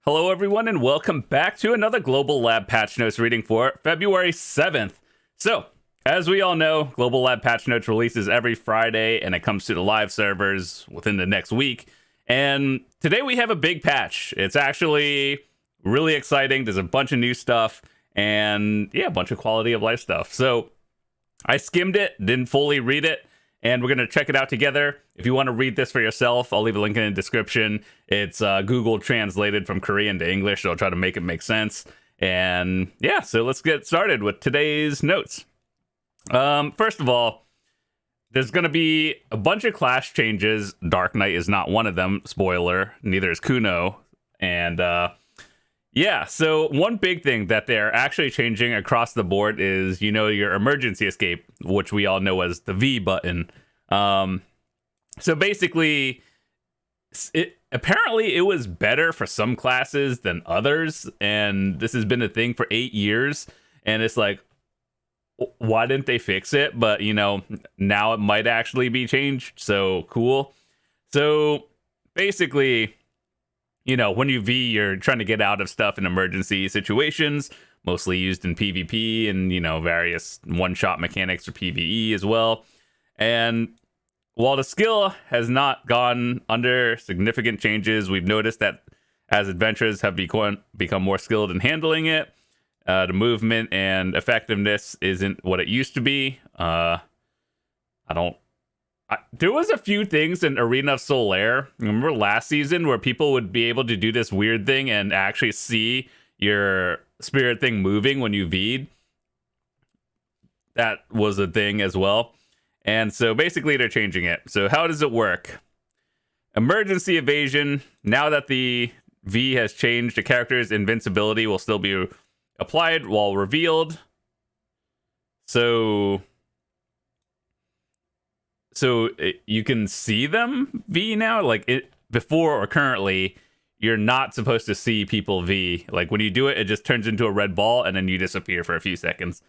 Hello, everyone, and welcome back to another Global Lab Patch Notes reading for February 7th. So, as we all know, Global Lab Patch Notes releases every Friday, and it comes to the live servers within the next week. And today we have a big patch. It's actually really exciting. There's a bunch of new stuff, and yeah, a bunch of quality of life stuff. So, I skimmed it, didn't fully read it, and we're going to check it out together. If you want to read this for yourself, I'll leave a link in the description. It's Google translated from Korean to English, so I'll try to make it make sense. And yeah, so let's get started with today's notes. First of all, there's going to be a bunch of class changes. Dark Knight is not one of them. Spoiler, neither is Kuno. And yeah, so one big thing that they're actually changing across the board is, your emergency escape, which we all know as the V button. So basically, apparently it was better for some classes than others, and this has been a thing for 8 years, and it's like, why didn't they fix it? But, now it might actually be changed, so cool. So basically, when you V, you're trying to get out of stuff in emergency situations, mostly used in PvP and, various one-shot mechanics for PvE as well. And while the skill has not gone under significant changes, we've noticed that as adventurers have become more skilled in handling it, the movement and effectiveness isn't what it used to be. There was a few things in Arena of Solare, remember last season, where people would be able to do this weird thing and actually see your spirit thing moving when you V'd. That was a thing as well. And so basically they're changing it. So how does it work? Emergency evasion. Now that the V has changed, the character's invincibility will still be applied while revealed. So you can see them V now. Before or currently, you're not supposed to see people V. Like when you do it, it just turns into a red ball and then you disappear for a few seconds.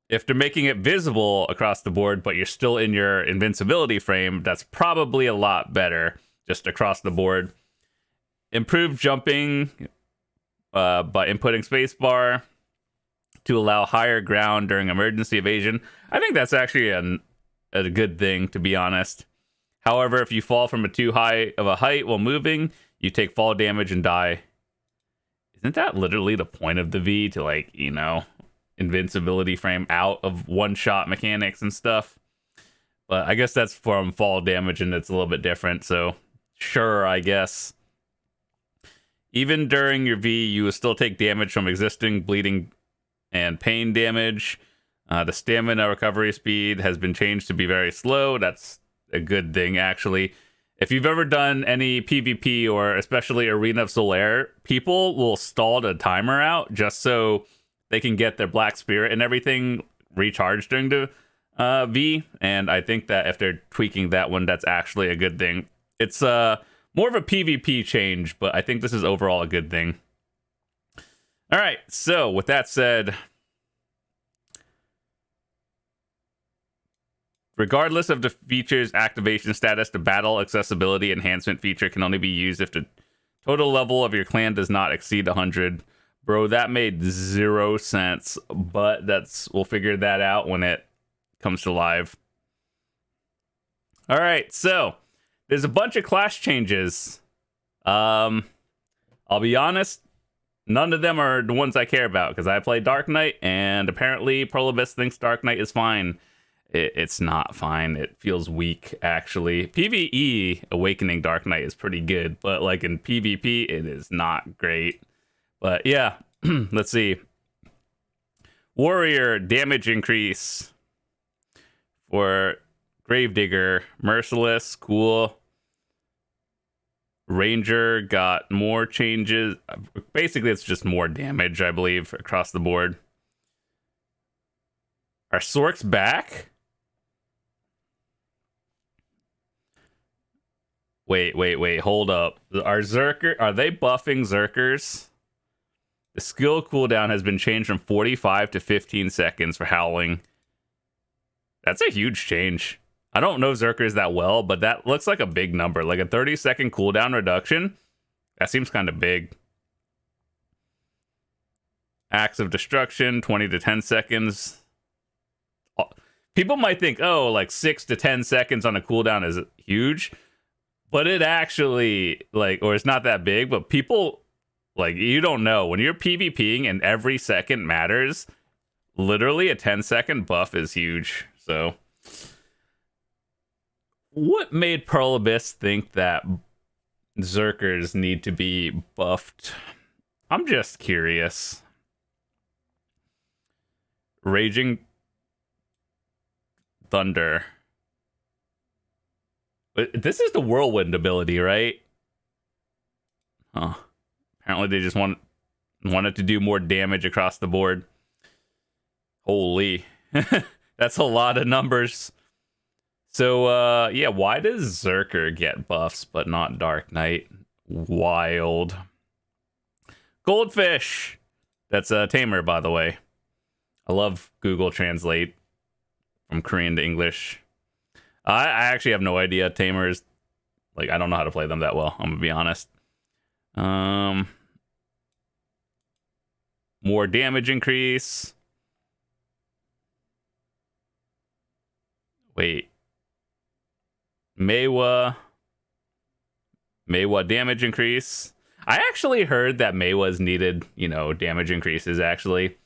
If they're making it visible across the board, but you're still in your invincibility frame, that's probably a lot better just across the board. Improved jumping by inputting spacebar to allow higher ground during emergency evasion. I think that's actually a good thing, to be honest. However, if you fall from too high of a height while moving, you take fall damage and die. Isn't that literally the point of the V, to invincibility frame out of one-shot mechanics and stuff? But I guess that's from fall damage and it's a little bit different, so sure, I guess. Even during your V, you will still take damage from existing bleeding and pain damage. The stamina recovery speed has been changed to be very slow. That's a good thing, actually. If you've ever done any PvP or especially Arena of Solare, people will stall the timer out just so they can get their Black Spirit and everything recharged during the V. And I think that if they're tweaking that one, that's actually a good thing. It's more of a PvP change, but I think this is overall a good thing. All right, so with that said, regardless of the feature's activation status, the battle accessibility enhancement feature can only be used if the total level of your clan does not exceed 100. Bro, that made 0 sense, but we'll figure that out when it comes to live. All right, so there's a bunch of class changes. I'll be honest, none of them are the ones I care about because I play Dark Knight, and apparently Prolibus thinks Dark Knight is fine. It's not fine. It feels weak, actually. PvE Awakening Dark Knight is pretty good, but in PvP, it is not great. But yeah, let's see. Warrior damage increase for Gravedigger. Merciless, cool. Ranger got more changes. Basically, it's just more damage, I believe, across the board. Are Sorks back? Wait, hold up. Are they buffing Zerkers? The skill cooldown has been changed from 45 to 15 seconds for Howling. That's a huge change. I don't know Zerkers that well, but that looks like a big number. Like a 30-second cooldown reduction. That seems kind of big. Acts of destruction, 20 to 10 seconds. People might think, oh, like 6 to 10 seconds on a cooldown is huge, but it actually, like, or it's not that big, but people, like, you don't know. When you're PvPing and every second matters, literally a 10-second buff is huge. So, what made Pearl Abyss think that Zerkers need to be buffed? I'm just curious. Raging Thunder. This is the Whirlwind ability, right? Huh. Apparently they just wanted to do more damage across the board. Holy. That's a lot of numbers. So, yeah, why does Zerker get buffs but not Dark Knight? Wild. Goldfish. That's a tamer, by the way. I love Google Translate from Korean to English. I actually have no idea. Tamers, like, I don't know how to play them that well. I'm gonna be honest. More damage increase. Wait. Meiwa damage increase. I actually heard that Meiwa's needed, damage increases, actually.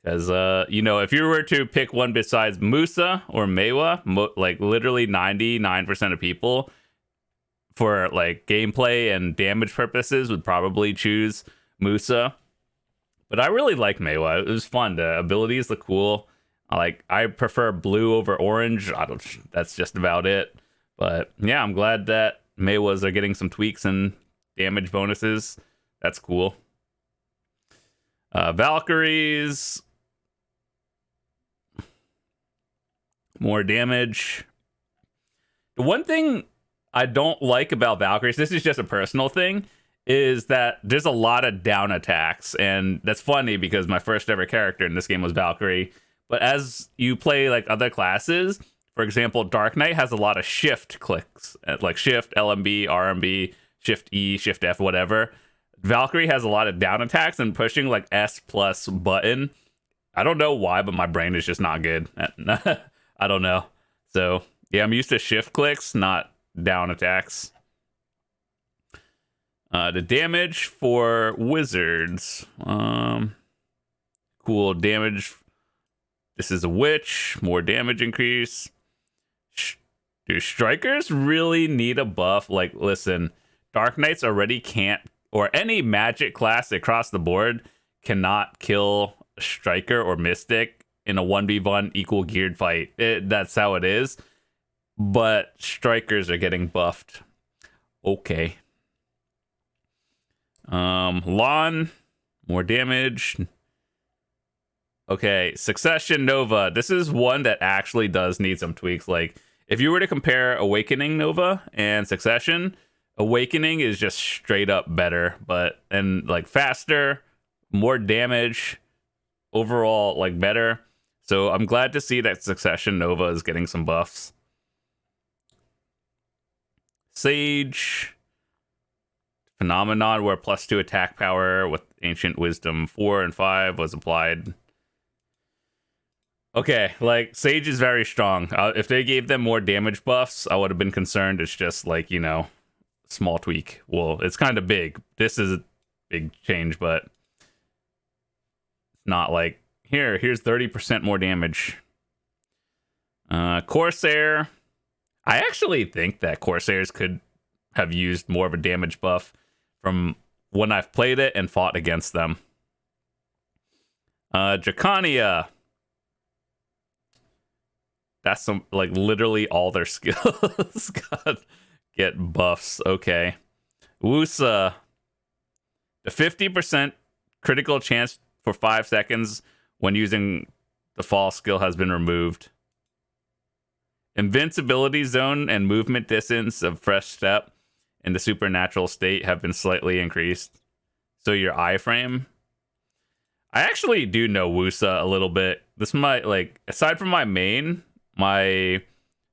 Because, if you were to pick one besides Musa or Meiwa, like, literally 99% of people, for, like, gameplay and damage purposes, would probably choose Musa. But I really like Meiwa. It was fun. The abilities look cool. I prefer blue over orange. That's just about it. But, yeah, I'm glad that Meiwas are getting some tweaks and damage bonuses. That's cool. Valkyries. More damage. The one thing I don't like about Valkyries, this is just a personal thing, is that there's a lot of down attacks. And that's funny because my first ever character in this game was Valkyrie. But as you play, like, other classes, for example, Dark Knight has a lot of shift clicks, like shift, LMB, RMB, shift E, shift F, whatever. Valkyrie has a lot of down attacks, and pushing, like, S plus button, I don't know why, but my brain is just not good. I don't know. So, yeah, I'm used to shift clicks, not down attacks. The damage for wizards. Cool damage. This is a witch. More damage increase. Do strikers really need a buff? Like, listen, Dark Knights already can't, or any magic class across the board cannot kill a striker or mystic in a 1v1 equal geared fight. That's how it is. But strikers are getting buffed. Okay. Lon, more damage. Okay, Succession Nova. This is one that actually does need some tweaks. Like, if you were to compare Awakening Nova and Succession, Awakening is just straight up better, and like faster, more damage, overall, like, better. So I'm glad to see that Succession Nova is getting some buffs. Sage. Phenomenon, where +2 attack power with Ancient Wisdom 4 and 5 was applied. Okay, like, Sage is very strong. If they gave them more damage buffs, I would have been concerned. It's just, like, small tweak. Well, it's kind of big. This is a big change, but not like, here's 30% more damage. Corsair. I actually think that Corsairs could have used more of a damage buff from when I've played it and fought against them. Dracania. That's some, like, literally all their skills get buffs. Okay. Wusa. The 50% critical chance for 5 seconds when using the fall skill has been removed. Invincibility zone and movement distance of fresh step in the supernatural state have been slightly increased. So your iframe. I actually do know Wusa a little bit. This might, like, aside from my main, my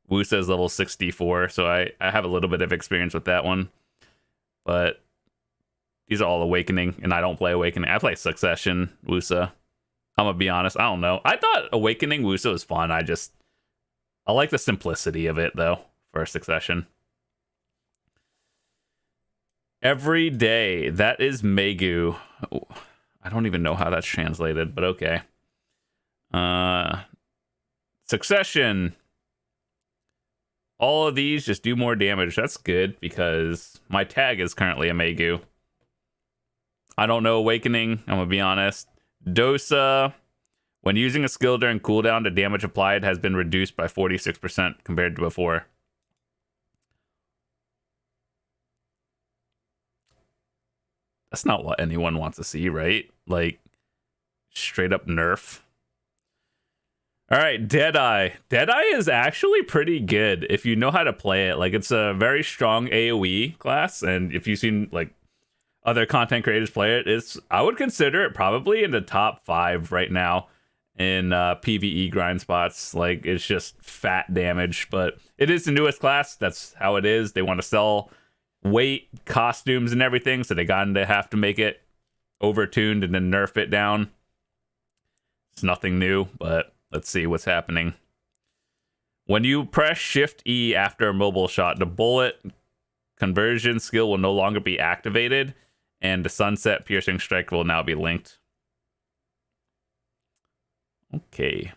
Wusa is level 64, so I have a little bit of experience with that one. But These are all Awakening, and I don't play Awakening. I play Succession, Wusa. I'm gonna be honest, I don't know. I thought Awakening Wusa was fun. I like the simplicity of it though for Succession. Every day, that is Megu. I don't even know how that's translated, but okay. Succession. All of these just do more damage. That's good because my tag is currently a Megu. I don't know Awakening, I'm gonna be honest. Dosa. When using a skill during cooldown, the damage applied has been reduced by 46% compared to before. That's not what anyone wants to see, right? Like, straight up nerf. All right, Deadeye. Deadeye is actually pretty good if you know how to play it. Like, it's a very strong AoE class, and if you've seen, like, other content creators play it, I would consider it probably in the top 5 right now in PvE grind spots. Like, it's just fat damage, but it is the newest class. That's how it is. They want to sell weight, costumes, and everything, so they have to make it overtuned and then nerf it down. It's nothing new, but let's see what's happening. When you press Shift E after a mobile shot, the bullet conversion skill will no longer be activated, and the Sunset Piercing Strike will now be linked. Okay.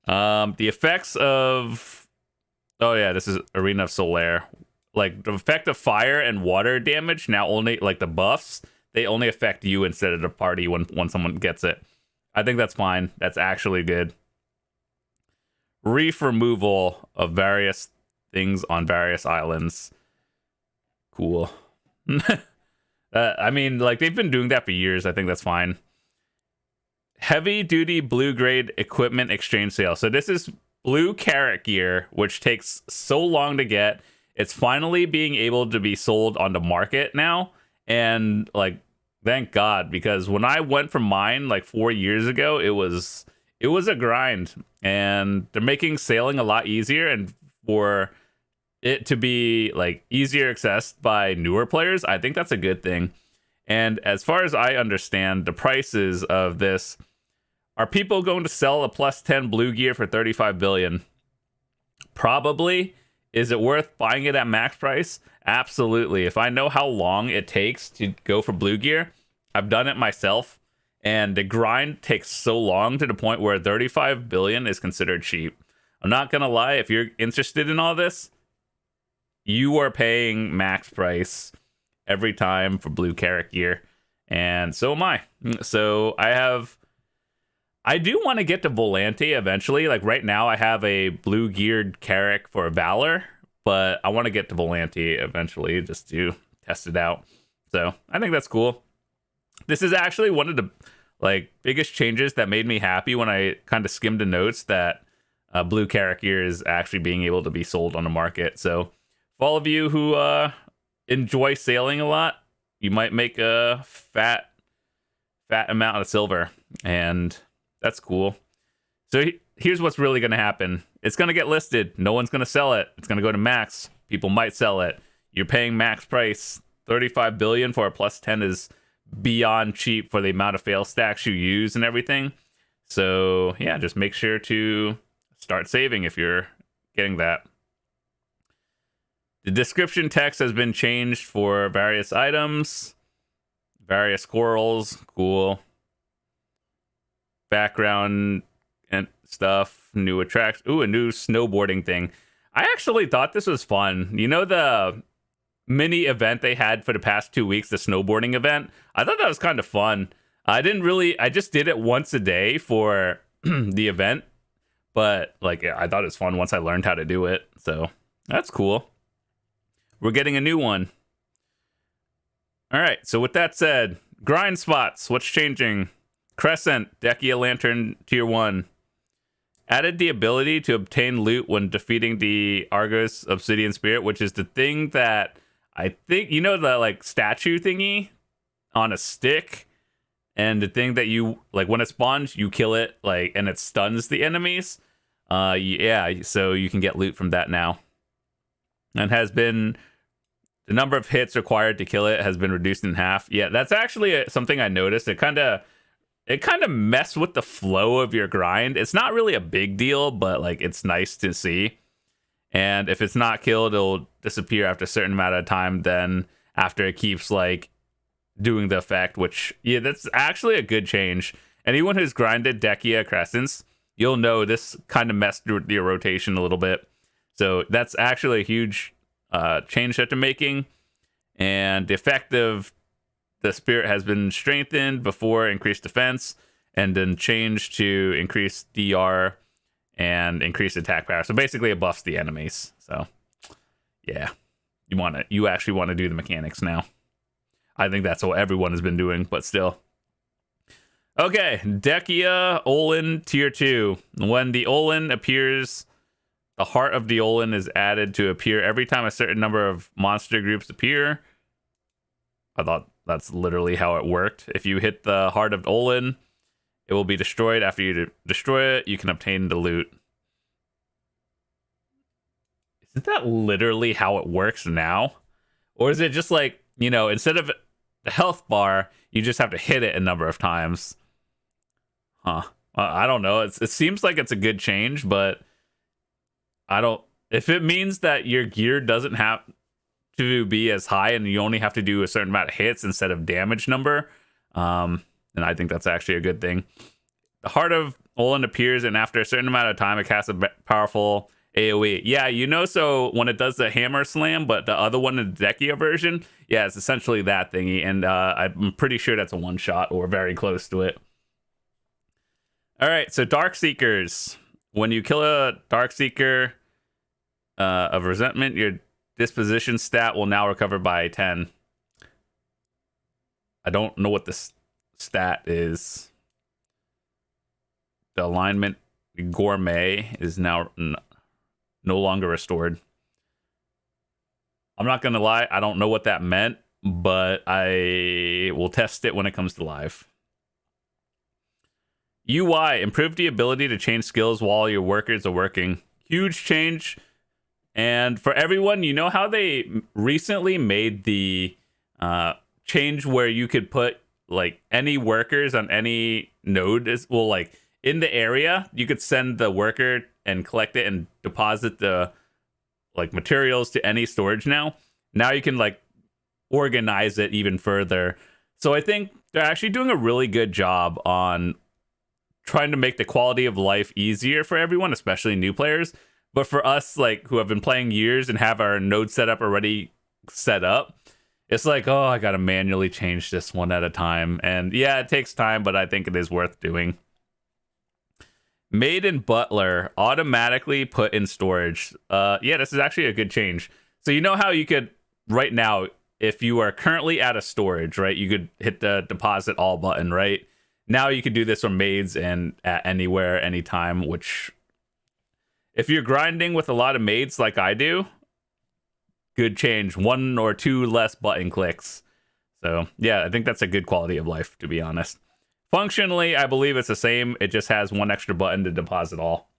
The effects of... Oh yeah, this is Arena of Solare. Like, the effect of fire and water damage now only, like the buffs, they only affect you instead of the party when someone gets it. I think that's fine. That's actually good. Reef removal of various things on various islands. Cool. I mean, like, they've been doing that for years. I think that's fine. Heavy duty blue grade equipment exchange sale. So this is blue Carrack gear, which takes so long to get. It's finally being able to be sold on the market now. And, like, thank God, because when I went for mine like 4 years ago, it was a grind, and they're making sailing a lot easier, and for it to be like easier accessed by newer players, I think that's a good thing. And as far as I understand, the prices of this, are people going to sell a plus 10 blue gear for 35 billion? Probably. Is it worth buying it at max price? Absolutely. If I know how long it takes to go for blue gear, I've done it myself, and the grind takes so long to the point where 35 billion is considered cheap. I'm not gonna lie, if you're interested in all this, you are paying max price every time for blue Carrack gear, and so am I. So I do want to get to Volante eventually. Like, right now I have a blue geared Carrack for Valor, but I want to get to Volante eventually just to test it out. So I think that's cool. This is actually one of the like biggest changes that made me happy when I kind of skimmed the notes, that blue Carrack gear is actually being able to be sold on the market. So for all of you who enjoy sailing a lot, you might make a fat amount of silver, and that's cool. So here's what's really going to happen. It's going to get listed. No one's going to sell it. It's going to go to max. People might sell it. You're paying max price. 35 billion for a plus 10 is beyond cheap for the amount of fail stacks you use and everything. So yeah, just make sure to start saving if you're getting that. The description text has been changed for various items. Various corals. Cool. Background and stuff. New attraction. Ooh, a new snowboarding thing. I actually thought this was fun. You know the mini event they had for the past 2 weeks, the snowboarding event? I thought that was kind of fun. I just did it once a day for the event, but like, I thought it was fun once I learned how to do it. So that's cool. We're getting a new one. All right. So with that said, grind spots. What's changing? Crescent, Decia Lantern Tier 1. Added the ability to obtain loot when defeating the Argos Obsidian Spirit, which is the thing that I think, you know, the like statue thingy on a stick, and the thing that you like when it spawns, you kill it, like, and it stuns the enemies. Yeah, so you can get loot from that now. And has been The number of hits required to kill it has been reduced in half. Yeah, that's actually something I noticed. It kind of messed with the flow of your grind. It's not really a big deal, but like it's nice to see. And if it's not killed, it'll disappear after a certain amount of time. Then after it keeps like doing the effect, which yeah, that's actually a good change. Anyone who's grinded Dekia Crescents, you'll know this kind of messed with your rotation a little bit. So that's actually a huge change that they're making. And the effect of the spirit has been strengthened before increased defense, and then changed to increase DR and increase attack power. So basically it buffs the enemies. So yeah, you actually want to do the mechanics now. I think that's what everyone has been doing, but still. Okay, Dekia Olin Tier 2. When the Olin appears, the heart of the Olin is added to appear every time a certain number of monster groups appear. I thought that's literally how it worked. If you hit the heart of Olin, it will be destroyed. After you destroy it, you can obtain the loot. Isn't that literally how it works now? Or is it just like, you know, instead of the health bar, you just have to hit it a number of times? Huh. I don't know. It seems like it's a good change, but I don't... If it means that your gear doesn't have to be as high and you only have to do a certain amount of hits instead of damage number, then I think that's actually a good thing. The Heart of Olin appears, and after a certain amount of time, it casts a powerful AoE. Yeah, you know, so when it does the hammer slam, but the other one in the Dekia version, yeah, it's essentially that thingy, and I'm pretty sure that's a one-shot or very close to it. All right, so Darkseekers. When you kill a Darkseeker of resentment, your disposition stat will now recover by 10. I don't know what this stat is. The alignment gourmet is now no longer restored. I'm not gonna lie, I don't know what that meant, but I will test it when it comes to live. UI, improve the ability to change skills while your workers are working. Huge change. And for everyone, you know how they recently made the change where you could put like any workers on any node like in the area, you could send the worker and collect it and deposit the like materials to any storage now. Now you can like organize it even further. So I think they're actually doing a really good job on trying to make the quality of life easier for everyone, especially new players. But for us, like, who have been playing years and have our node setup already set up, it's like, oh, I gotta manually change this one at a time. And yeah, it takes time, but I think it is worth doing. Maid and Butler automatically put in storage. Yeah, this is actually a good change. So you know how you could, right now, if you are currently out of storage, right, you could hit the deposit all button, right? Now you could do this from maids and at anywhere, anytime, which if you're grinding with a lot of maids like I do, good change. 1 or 2 less button clicks. So yeah, I think that's a good quality of life, to be honest. Functionally, I believe it's the same. It just has 1 extra button to deposit all.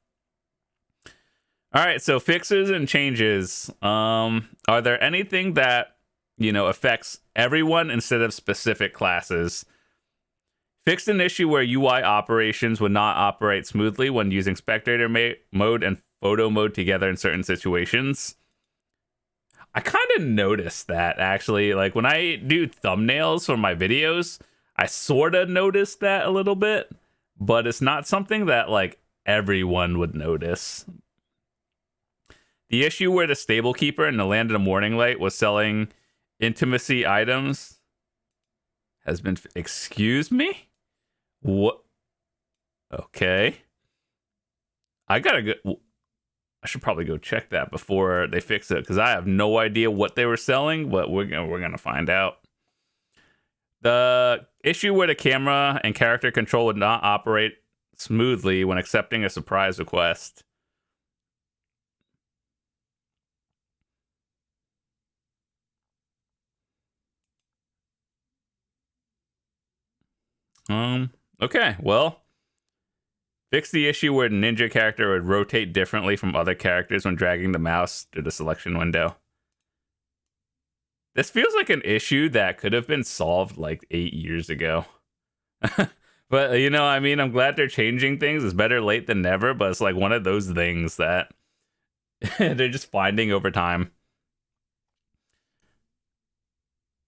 All right, so fixes and changes. Are there anything that, you know, affects everyone instead of specific classes? Fixed an issue where UI operations would not operate smoothly when using spectator mode and photo mode together in certain situations. I kind of noticed that, actually. Like, when I do thumbnails for my videos, I sort of noticed that a little bit, but it's not something that, like, everyone would notice. The issue where the stable keeper in the Land of the Morning Light was selling intimacy items has been... Excuse me? What? Okay. I should probably go check that before they fix it, because I have no idea what they were selling, but we're gonna find out. The issue where the camera and character control would not operate smoothly when accepting a surprise request. Okay, well, fix the issue where the ninja character would rotate differently from other characters when dragging the mouse through the selection window. This feels like an issue that could have been solved like 8 years ago. But, you know, I mean, I'm glad they're changing things. It's better late than never, but it's like one of those things that they're just finding over time.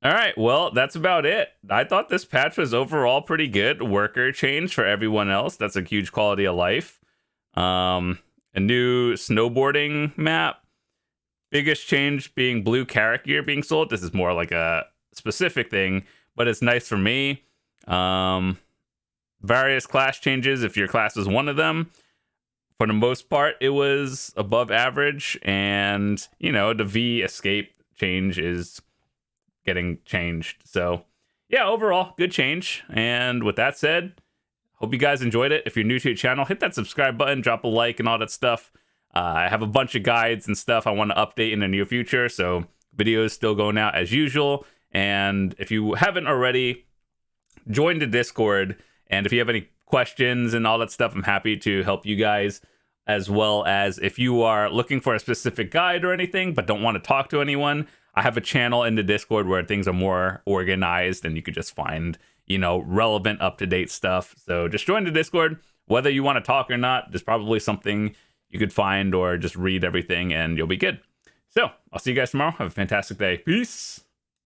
All right, well, that's about it. I thought this patch was overall pretty good. Worker change for everyone else. That's a huge quality of life. A new snowboarding map. Biggest change being blue Carrack gear being sold. This is more like a specific thing, but it's nice for me. Various class changes, if your class is one of them. For the most part, it was above average, and, you know, the V escape change is getting changed. So, yeah, overall, good change. And with that said, hope you guys enjoyed it. If you're new to the channel, hit that subscribe button, drop a like, and all that stuff. I have a bunch of guides and stuff I want to update in the near future, so videos still going out as usual. And if you haven't already, join the Discord. And if you have any questions and all that stuff, I'm happy to help you guys. As well as if you are looking for a specific guide or anything, but don't want to talk to anyone, I have a channel in the Discord where things are more organized and you could just find, you know, relevant, up-to-date stuff. So just join the Discord. Whether you want to talk or not, there's probably something you could find, or just read everything and you'll be good. So I'll see you guys tomorrow. Have a fantastic day. Peace.